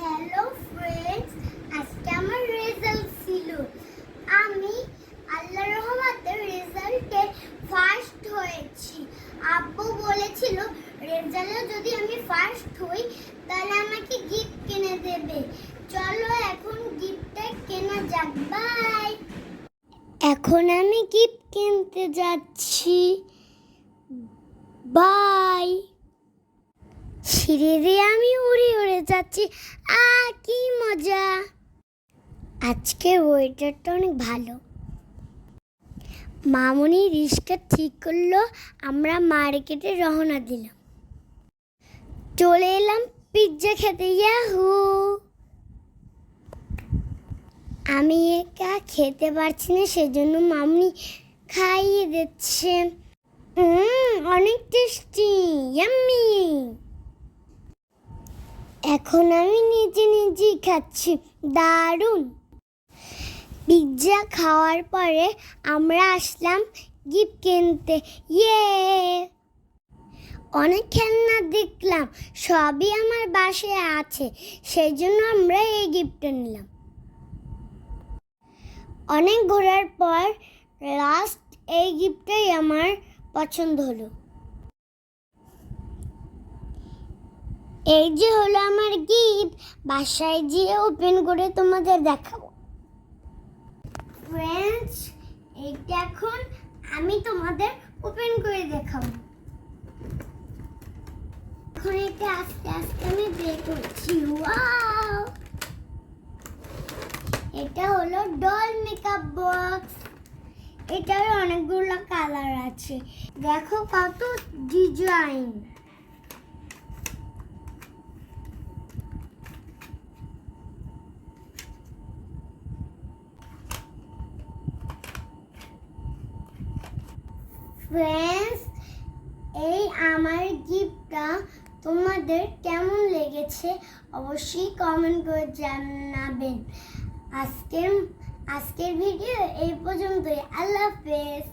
Hello friends, আজকে আমার result ছিল। আমি আল্লাহর রহমতে রেজাল্টে ফার্স্ট হয়েছি। আব্বু বলেছিল রেজাল্টে যদি আমি ফার্স্ট হই তাহলে আমাকে গিফট কিনে দেবে। চলো এখন গিফটটা কেনা যাক। বাই। এখন আমি গিফট কিনতে যাচ্ছি। বাই। সিঁড়ি দিয়ে আমি উড়ে উড়ে যাচ্ছি। কি মজা! আজকের ওয়েদারটা অনেক ভালো। মামুনি রিস্কা ঠিক করলো, আমরা মার্কেটে রওনা দিলাম। চলে এলাম পিৎজা খেতে। ইয়াহু! আমি একা খেতে পারছি না, সেজন্য মামুনি খাইয়ে দিচ্ছে। অনেক টেস্টি, ইয়াম্মি। এখন আমি নিজে নিজেই খাচ্ছি, দারুণ। পিৎজা খাওয়ার পরে আমরা আসলাম গিফট কিনতে। অনেক খেলনা দেখলাম, সবই আমার বাসায় আছে, সেই জন্য আমরা এই গিফটটা নিলাম। অনেক ঘোরার পর লাস্ট এই গিফটটাই আমার পছন্দ হলো। এই যে হলো আমার গিফট, বাসায় গিয়ে ওপেন করে তোমাদের দেখাবো। ফ্রেন্ডস, এইটা এখন আমি তোমাদের ওপেন করে দেখাবো। এখন এটা আস্তে আস্তে আমি বের করছি। ওয়াও! এটা হলো ডল মেকআপ বক্স। এটার অনেকগুলো কালার আছে, দেখো কত ডিজাইন। ফ্রেন্ডস, এই আমার গিফটটা তোমাদের কেমন লেগেছে অবশ্যই কমেন্ট করে জানাবেন। আজকের ভিডিও এই পর্যন্তই। আল্লাহ হাফেজ।